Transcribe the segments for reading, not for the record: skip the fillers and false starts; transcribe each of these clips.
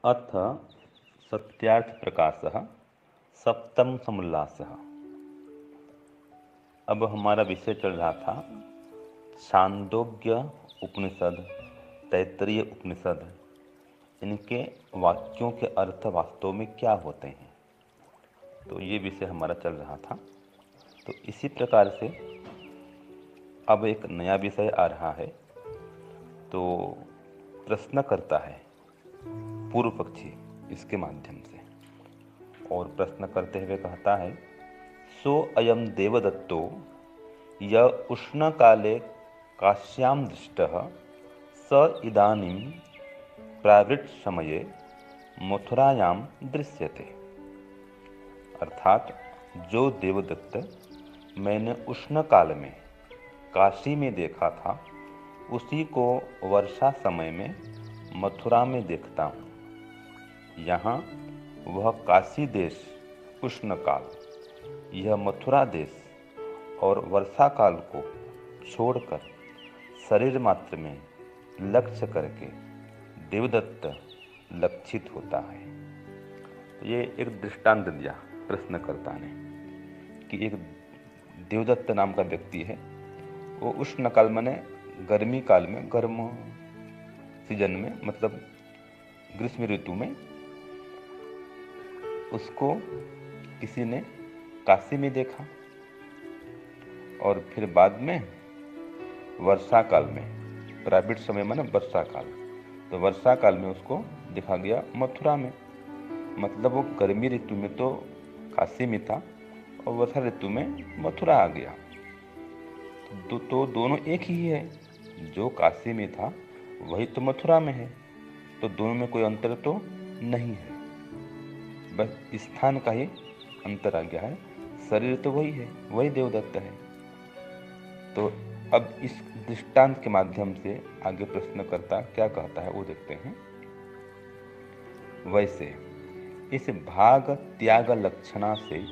अथ सत्यार्थप्रकाशः सप्तम समुल्लासः। अब हमारा विषय चल रहा था छांदोग्य उपनिषद, तैत्तरीय उपनिषद, इनके वाक्यों के अर्थ वास्तव में क्या होते हैं। तो ये विषय हमारा चल रहा था। तो इसी प्रकार से अब एक नया विषय आ रहा है। तो प्रश्न करता है पूर्व पक्षी इसके माध्यम से, और प्रश्न करते हुए कहता है, सो अयम देवदत्तो य उष्णकाले काश्यां दृष्टः स इदानीं प्रावृट् समये मथुरायां दृश्यते। अर्थात जो देवदत्त मैंने उष्ण काल में काशी में देखा था, उसी को वर्षा समय में मथुरा में देखता हूँ। यहाँ वह काशी देश उष्ण काल, यह मथुरा देश और वर्षा काल को छोड़कर शरीर मात्र में लक्ष्य करके देवदत्त लक्षित होता है। ये एक दृष्टांत दिया प्रश्नकर्ता ने कि एक देवदत्त नाम का व्यक्ति है, वो उष्ण काल माने गर्मी काल में, गर्म सीजन में, मतलब ग्रीष्म ऋतु में उसको किसी ने काशी में देखा, और फिर बाद में वर्षा काल में, प्राविट समय माने वर्षा काल, तो वर्षा काल में उसको देखा गया मथुरा में। मतलब वो गर्मी ऋतु में तो काशी में था और वर्षा ऋतु में मथुरा आ गया। तो दोनों एक ही है, जो काशी में था वही तो मथुरा में है, तो दोनों में कोई अंतर तो नहीं है, बस स्थान का ही अंतर आ गया है। शरीर तो वही है, वही देवदत्त है। तो अब इस दृष्टांत के माध्यम से आगे प्रश्नकर्ता क्या कहता है वो देखते हैं। वैसे इस भाग त्याग लक्षणा से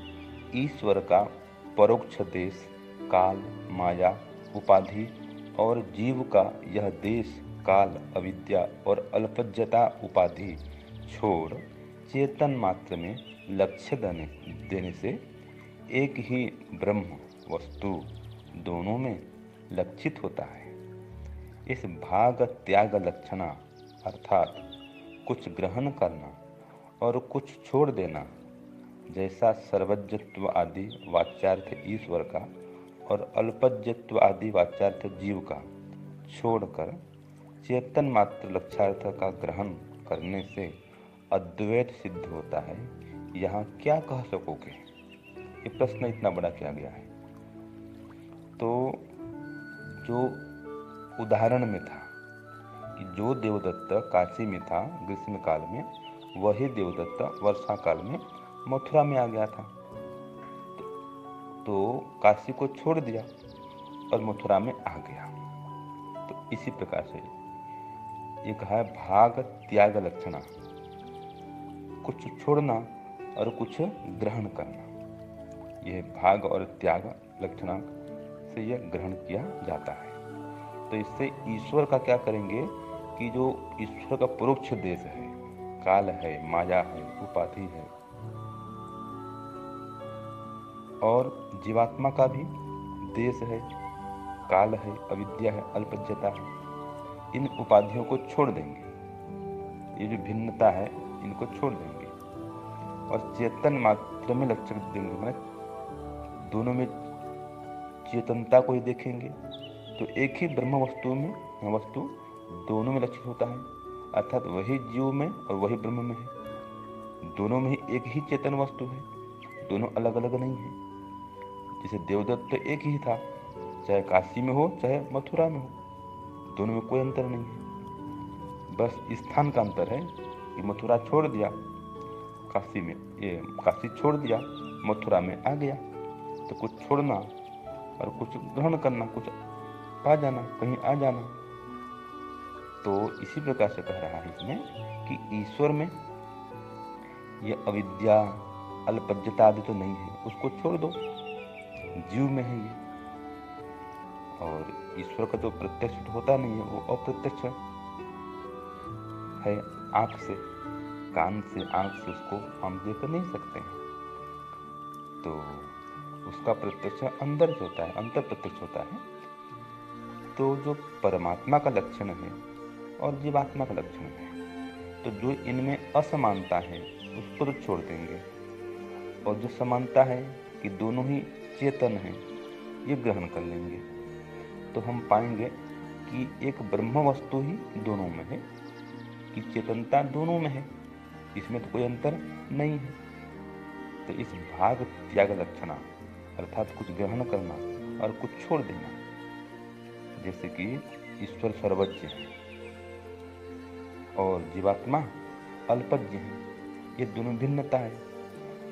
ईश्वर का परोक्ष देश, काल, माया, उपाधि और जीव का यह देश, काल, अविद्या और अल्पज्यता उपाधि छोड़ चेतन मात्र में लक्ष्य देने से एक ही ब्रह्म वस्तु दोनों में लक्षित होता है। इस भाग त्याग लक्षणा अर्थात कुछ ग्रहण करना और कुछ छोड़ देना, जैसा सर्वज्ञत्व आदि वाच्यार्थ ईश्वर का और अल्पज्ञत्व आदि वाच्यार्थ जीव का छोड़कर चेतन मात्र लक्ष्यार्थ का ग्रहण करने से अद्वैत सिद्ध होता है। यहाँ क्या कह सकोगे? ये प्रश्न इतना बड़ा किया गया है। तो जो उदाहरण में था कि जो देवदत्त काशी में था ग्रीष्म काल में, वही देवदत्त वर्षा काल में मथुरा में आ गया था। तो काशी को छोड़ दिया और मथुरा में आ गया। तो इसी प्रकार से ये कहा है भाग त्याग लक्षणा, कुछ छोड़ना और कुछ ग्रहण करना। यह भाग और त्याग लक्षणा से यह ग्रहण किया जाता है। तो इससे ईश्वर का क्या करेंगे कि जो ईश्वर का परोक्ष देश है, काल है, माया है, उपाधि है, और जीवात्मा का भी देश है, काल है, अविद्या है, अल्पज्यता है, इन उपाधियों को छोड़ देंगे। ये जो भिन्नता है इनको छोड़ देंगे और चेतन मात्र में लक्ष्य देंगे। मैंने दोनों में चेतनता को ही देखेंगे, तो एक ही ब्रह्म वस्तु दोनों में लक्षित होता है। अर्थात वही जीव में और वही ब्रह्म में है, दोनों में ही एक ही चेतन वस्तु है, दोनों अलग अलग नहीं है। जैसे देवदत्त एक ही था, चाहे काशी में हो चाहे मथुरा में हो, दोनों में कोई अंतर नहीं है। बस स्थान का अंतर है कि मथुरा छोड़ दिया, काशी छोड़ दिया, मथुरा में आ गया। तो कुछ छोड़ना और कुछ ग्रहण करना, कुछ आ जाना, कहीं आ जाना। तो इसी प्रकार से कह रहा है इसमें कि ईश्वर में ये अविद्या, अल्पज्यता आदि तो नहीं है, उसको छोड़ दो। जीव में है ये, और ईश्वर का तो प्रत्यक्ष होता नहीं है, वो अप्रत्यक्ष है आंख से। कान से, आंख से उसको हम देख नहीं सकते हैं। तो उसका प्रत्यक्ष अंदर से होता है, अंतर प्रत्यक्ष होता है। तो जो परमात्मा का लक्षण है और जीवात्मा का लक्षण है, तो जो इनमें असमानता है उसको तो छोड़ देंगे, और जो समानता है कि दोनों ही चेतन हैं, ये ग्रहण कर लेंगे। तो हम पाएंगे कि एक ब्रह्म वस्तु ही दोनों में है, कि चेतनता दोनों में है, इसमें तो कोई अंतर नहीं है। तो इस भाग त्याग लक्षणा अर्थात कुछ ग्रहण करना और कुछ छोड़ देना, जैसे कि ईश्वर सर्वज्ञ है और जीवात्मा अल्पज्ञ है, ये दोनों भिन्नता है।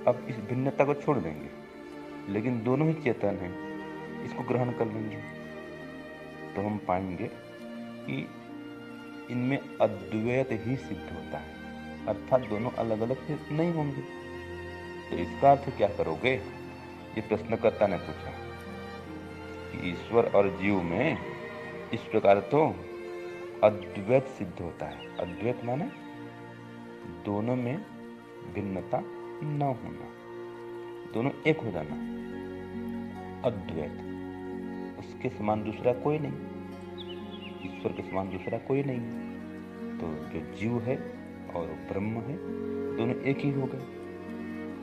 अब इस भिन्नता को छोड़ देंगे, लेकिन दोनों ही चेतन हैं, इसको ग्रहण कर लेंगे। तो हम पाएंगे कि इनमें अद्वैत ही सिद्ध होता है, अर्थात दोनों अलग अलग नहीं होंगे। तो इसका अर्थ क्या करोगे, ये प्रश्नकर्ता ने पूछा कि ईश्वर और जीव में इस प्रकार तो अद्वैत सिद्ध होता है। अद्वैत माने दोनों में भिन्नता न होना, दोनों एक हो जाना, अद्वैत। उसके समान दूसरा कोई नहीं, ईश्वर के समान दूसरा कोई नहीं। तो जो जीव है और ब्रह्म है, दोनों एक ही हो गए,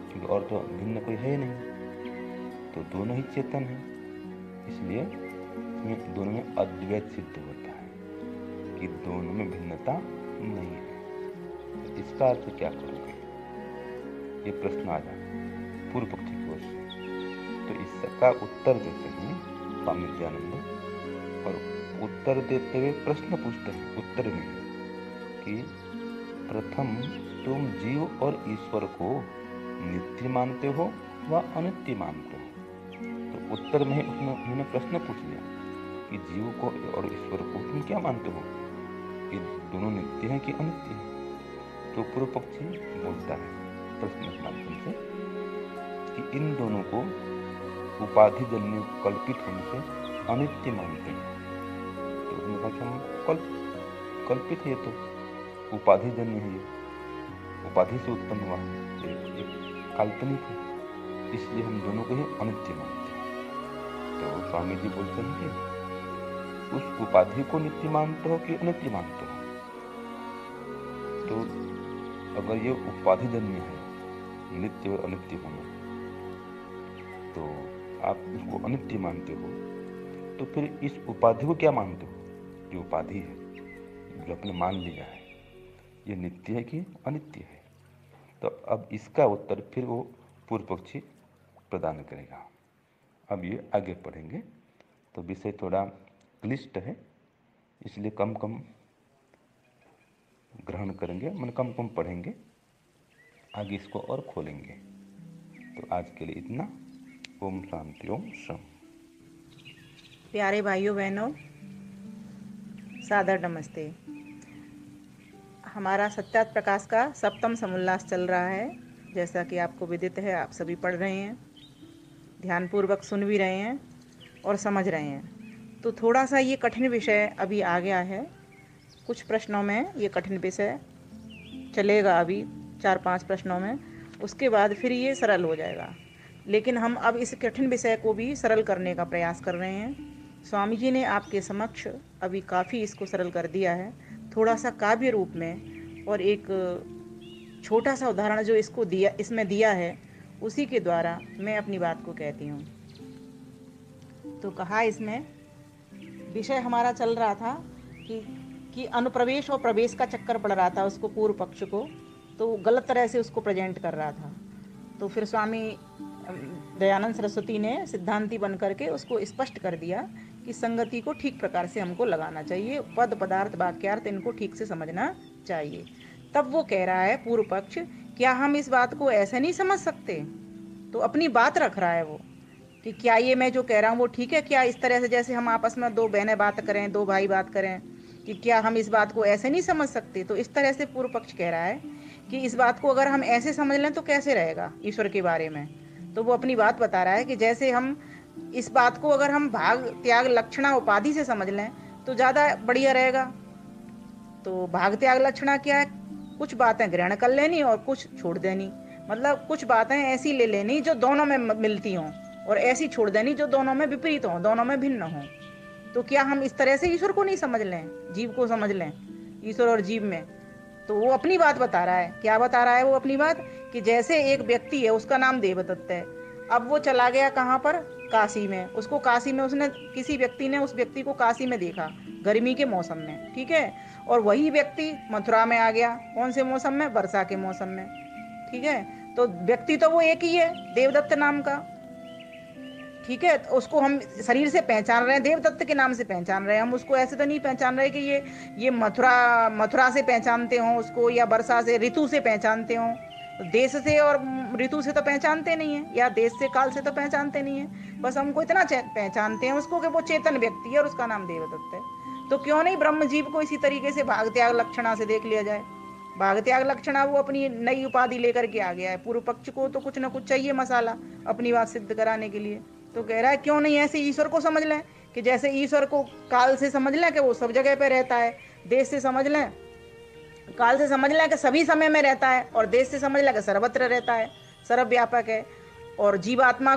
क्योंकि और तो भिन्न कोई है नहीं। तो दोनों ही चेतन है, इसलिए इसमें दोनों में अद्वैत सिद्ध होता है कि दोनों में भिन्नता नहीं है। तो इसका अर्थ क्या करोगे, ये प्रश्न आ जाए पूर्व पक्षी की ओर से। तो इसका उत्तर देते हैं स्वामी दयानंद, और उत्तर देते हुए प्रश्न पूछते हैं उत्तर में कि प्रथम तुम जीव और ईश्वर को नित्य मानते हो व अनित्य मानते हो। तो उत्तर में उन्होंने प्रश्न पूछ लिया कि जीव को और ईश्वर को तुम क्या मानते हो, ये दोनों नित्य हैं कि अनित्य हैं। तो पूर्व पक्षी बोलता है प्रश्न के माध्यम से कि इन दोनों को उपाधि जन्य कल्पित होने से अनित्य मानते हैं। तो उसने कहा कि हम कल्पित है, तो उपाधि जन्य है, ये उपाधि से उत्पन्न हुआ है, ये काल्पनिक है, इसलिए हम दोनों को ही अनित्य मानते हैं। तो स्वामी जी बोलते हैं कि उस उपाधि को नित्य मानते हो कि अनित्य मानते हो। तो अगर ये उपाधि जन्य है, नित्य और अनित्य होना, तो आप उसको अनित्य मानते हो, तो फिर इस उपाधि को क्या मानते हो, जो उपाधि है, जो आपने मान लिया है, ये नित्य है कि अनित्य है। तो अब इसका उत्तर फिर वो पूर्व पक्षी प्रदान करेगा। अब ये आगे पढ़ेंगे, तो विषय थोड़ा क्लिष्ट है, इसलिए कम कम ग्रहण करेंगे, मन कम कम पढ़ेंगे, आगे इसको और खोलेंगे। तो आज के लिए इतना। ओम शांति, ओम शम। प्यारे भाइयों बहनों, सादर नमस्ते। हमारा सत्यार्थ प्रकाश का सप्तम समोल्लास चल रहा है, जैसा कि आपको विदित है, आप सभी पढ़ रहे हैं, ध्यानपूर्वक सुन भी रहे हैं और समझ रहे हैं। तो थोड़ा सा ये कठिन विषय अभी आ गया है, कुछ प्रश्नों में ये कठिन विषय चलेगा, अभी 4-5 प्रश्नों में, उसके बाद फिर ये सरल हो जाएगा। लेकिन हम अब इस कठिन विषय को भी सरल करने का प्रयास कर रहे हैं। स्वामी जी ने आपके समक्ष अभी काफ़ी इसको सरल कर दिया है, थोड़ा सा काव्य रूप में, और एक छोटा सा उदाहरण जो इसमें दिया है, उसी के द्वारा मैं अपनी बात को कहती हूँ। तो कहा, इसमें विषय हमारा चल रहा था कि अनुप्रवेश और प्रवेश का चक्कर पड़ रहा था उसको, पूर्व पक्ष को, तो गलत तरह से उसको प्रेजेंट कर रहा था। तो फिर स्वामी दयानंद सरस्वती ने सिद्धांती बन करके उसको स्पष्ट कर दिया कि संगति को ठीक प्रकार से हमको लगाना चाहिए, पद पदार्थ वाक्यार्थ इनको ठीक से समझना चाहिए। तब वो कह रहा है पूर्व पक्ष, क्या हम इस बात को ऐसे नहीं समझ सकते? तो अपनी बात रख रहा है वो कि क्या ये मैं जो कह रहा हूँ वो ठीक है क्या? इस तरह से जैसे हम आपस में दो बहनें बात करें, दो भाई बात करें, कि क्या हम इस बात को ऐसे नहीं समझ सकते? तो इस तरह से पूर्व पक्ष कह रहा है कि इस बात को अगर हम ऐसे समझ लें तो कैसे रहेगा ईश्वर के बारे में। तो वो अपनी बात बता रहा है कि जैसे हम इस बात को अगर हम भाग त्याग लक्षणा उपाधि से समझ लें तो ज़्यादा बढ़िया रहेगा। तो भाग त्याग लक्षणा क्या है? कुछ बातें ग्रहण कर लेनी और कुछ छोड़ देनी, मतलब कुछ बातें ऐसी ले लेनी जो दोनों में मिलती हों और ऐसी छोड़ देनी जो दोनों में विपरीत हों, दोनों में भिन्न हों। तो क्या हम इस तरह से ईश्वर को नहीं समझ लें, जीव को समझ लें, ईश्वर और जीव में? तो वो अपनी बात बता रहा है। क्या बता रहा है वो अपनी बात? कि जैसे एक व्यक्ति है, उसका नाम देवदत्त है। अब वो चला गया कहाँ पर? काशी में। उसको काशी में, उसने किसी व्यक्ति ने उस व्यक्ति को काशी में देखा गर्मी के मौसम में, ठीक है। और वही व्यक्ति मथुरा में आ गया, कौन से मौसम में? वर्षा के मौसम में, ठीक है। तो व्यक्ति तो वो एक ही है, देवदत्त नाम का, ठीक है। तो उसको हम शरीर से पहचान रहे हैं, देवदत्त के नाम से पहचान रहे हैं हम उसको। ऐसे तो नहीं पहचान रहे कि ये मथुरा से पहचानते हों उसको, या वर्षा से, ऋतु से पहचानते हों। देश से और ऋतु से तो पहचानते नहीं है, या देश से काल से तो पहचानते नहीं है। बस हमको इतना पहचानते हैं उसको कि वो चेतन व्यक्ति है और उसका नाम देवदत्त है। तो क्यों नहीं ब्रह्म जीव को इसी तरीके से भाग त्याग लक्षणा से देख लिया जाए? भाग त्याग लक्षणा वो अपनी नई उपाधि लेकर के आ गया है। पूर्व पक्ष को तो कुछ ना कुछ चाहिए मसाला अपनी बात सिद्ध कराने के लिए। तो कह रहा है क्यों नहीं ऐसे ईश्वर को समझ लें, कि जैसे ईश्वर को काल से समझ लें कि वो सब जगह पे रहता है, देश से समझ लें, काल से समझ लें कि सभी समय में रहता है, और देश से समझ लें कि सर्वत्र रहता है, सर्वव्यापक है। और जीवात्मा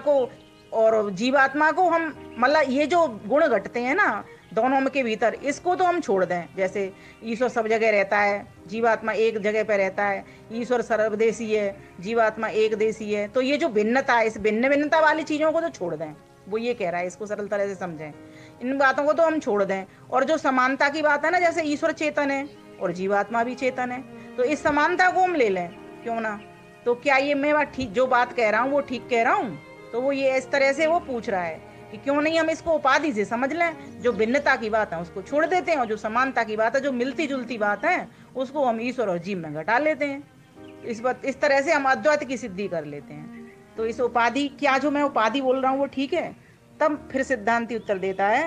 को हम, मतलब ये जो गुण घटते हैं ना दोनों के भीतर, इसको तो हम छोड़ दें। जैसे ईश्वर सब जगह रहता है, जीवात्मा एक जगह पर रहता है, ईश्वर सर्वदेशी है, जीवात्मा एक देशी है। तो ये जो भिन्नता है, इस भिन्नता वाली चीजों को तो छोड़ दें, वो ये कह रहा है। इसको सरल तरह से समझें, इन बातों को तो हम छोड़ दें। और जो समानता की बात है ना, जैसे ईश्वर चेतन है और जीवात्मा भी चेतन है, तो इस समानता को हम ले लें, क्यों ना? तो क्या ये मैं बात ठीक, जो बात कह रहा हूँ वो ठीक कह रहा हूँ? तो वो ये इस तरह से वो पूछ रहा है कि क्यों नहीं हम इसको उपाधि से समझ लें। जो भिन्नता की बात है उसको छोड़ देते हैं, और जो समानता की बात है, जो मिलती जुलती बात है, उसको हम ईश्वर और जीव में घटा लेते हैं। इस तरह से हम अद्वैत की सिद्धि कर लेते हैं। तो इस उपाधि, क्या जो मैं उपाधि बोल रहा हूँ वो ठीक है? तब फिर सिद्धांति उत्तर देता है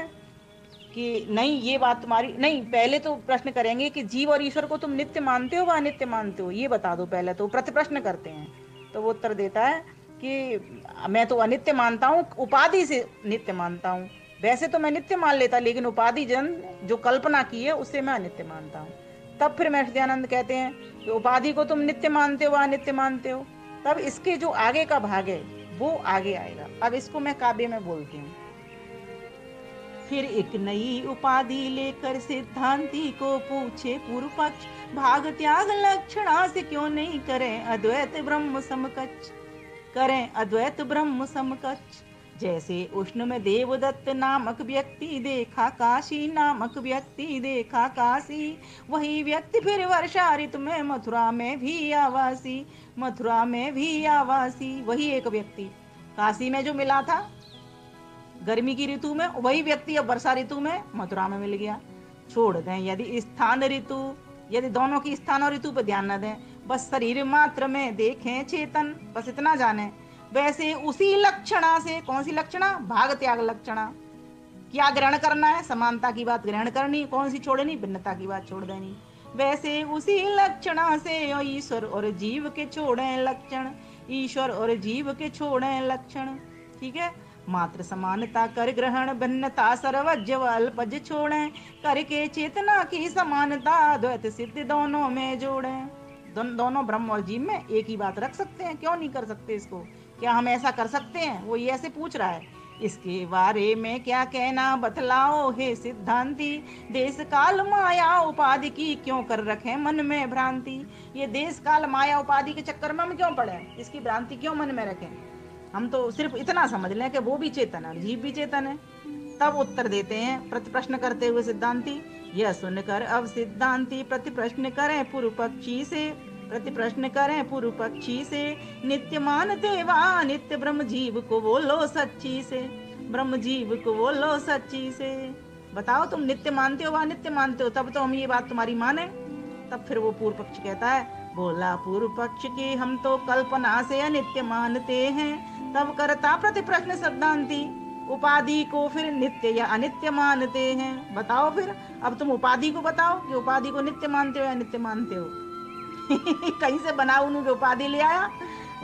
कि नहीं, ये बात तुम्हारी नहीं। पहले तो प्रश्न करेंगे कि जीव और ईश्वर को तुम नित्य मानते हो व अनित्य मानते हो, ये बता दो। पहले तो प्रतिप्रश्न करते हैं। तो वो उत्तर देता है कि मैं तो अनित्य मानता हूँ, उपाधि से नित्य मानता हूँ। वैसे तो मैं नित्य मान लेता, लेकिन उपाधि जन जो कल्पना की है उससे मैं अनित्य मानता हूँ। तब फिर महर्षि कहते हैं कि उपाधि को तुम नित्य मानते हो व अनित्य मानते हो। तब इसके जो आगे का भाग है वो आगे आएगा। अब इसको मैं काव्य में बोलती हूँ। फिर एक नई उपाधि लेकर सिद्धांति को पूछे पूर्व पक्ष, भाग त्याग लक्षणा से क्यों नहीं करें अद्वैत ब्रह्म समकक्ष, करें अद्वैत ब्रह्म समकक्ष। जैसे उष्ण में देवदत्त नामक व्यक्ति देखा काशी, नामक व्यक्ति देखा काशी, वही व्यक्ति फिर वर्षा ऋतु में मथुरा में भी आवासी, मथुरा में भी आवासी। वही एक व्यक्ति काशी में जो मिला था गर्मी की ऋतु में, वही व्यक्ति अब वर्षा ऋतु में मथुरा में मिल गया। छोड़ दें यदि स्थान ऋतु, यदि दोनों की स्थान और ऋतु पर ध्यान न दें, बस शरीर मात्र में देखें चेतन, बस इतना जाने। वैसे उसी लक्षणा से, कौन सी लक्षणा? भाग त्याग लक्षणा। क्या ग्रहण करना है? समानता की बात ग्रहण करनी, कौन सी छोड़नी? भिन्नता की बात छोड़ देनी। वैसे उसी लक्षणा से ईश्वर और जीव के छोड़े लक्षण, ईश्वर और जीव के छोड़े लक्षण, ठीक है। मात्र समानता कर ग्रहण, भिन्नता सर्वज्ञ अल्पज छोड़े, करके चेतना की समानता द्वैत सिद्ध दोनों में जोड़े। दोनों ब्रह्म और जीव में एक ही बात रख सकते हैं, क्यों नहीं कर सकते इसको? क्या हम ऐसा कर सकते हैं? वो ये ऐसे पूछ रहा है। इसके बारे में क्या कहना बतलाओ हे सिद्धांति, देश काल माया उपाधि की क्यों कर रखे मन में भ्रांति। ये देश काल माया उपाधि के चक्कर में हम क्यों पड़े, इसकी भ्रांति क्यों मन में रखें? हम तो सिर्फ इतना समझ लें कि वो भी चेतन है, जीव भी चेतन है। तब उत्तर देते हैं प्रति प्रश्न करते हुए सिद्धांति। यह सुनकर अब सिद्धांति प्रति प्रश्न करें पूर्व पक्षी से, प्रति प्रश्न करें पूर्व पक्षी से, नित्य मानते वा नित्य ब्रह्म जीव को बोलो सच्ची से, ब्रह्म जीव को बोलो सच्ची से। बताओ तुम नित्य मानते हो वा नित्य मानते हो, तब तो हम ये बात तुम्हारी माने। तब फिर वो पूर्व पक्ष कहता है, बोला पूर्व पक्ष की हम तो कल्पना से अनित्य मानते हैं। तब करता प्रति प्रश्न सिद्धांति, उपाधि को फिर नित्य या अनित्य मानते हैं। बताओ फिर, अब तुम उपाधि को बताओ कि उपाधि को नित्य मानते हो या अनित्य मानते हो। कहीं से बना उन्होंने उपाधि ले आया,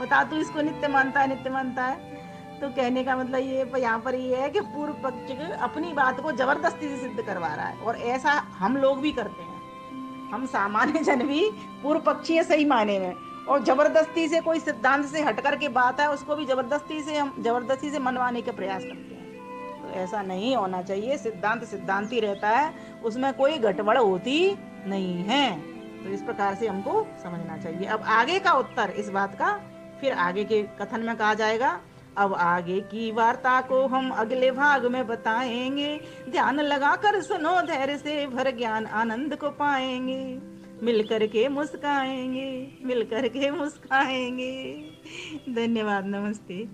बता तू इसको नित्य मानता है नित्य मानता है। तो कहने का मतलब ये यहाँ पर ये है कि पूर्व पक्ष अपनी बात को जबरदस्ती से सिद्ध करवा रहा है, और ऐसा हम लोग भी करते हैं। हम सामान्य जन भी पूर्व पक्षी है सही मायने में, और जबरदस्ती से कोई सिद्धांत से हट कर के बात है उसको भी हम जबरदस्ती से मनवाने का प्रयास करते हैं। तो ऐसा नहीं होना चाहिए। सिद्धांत सिद्धांती रहता है, उसमें कोई गड़बड़ होती नहीं है। तो इस प्रकार से हमको समझना चाहिए। अब आगे का उत्तर इस बात का फिर आगे के कथन में कहा जाएगा। अब आगे की वार्ता को हम अगले भाग में बताएंगे। ध्यान लगाकर सुनो, धैर्य से भर ज्ञान आनंद को पाएंगे। मिलकर के मुस्काएंगे, मिलकर के मुस्काएंगे। धन्यवाद, नमस्ते।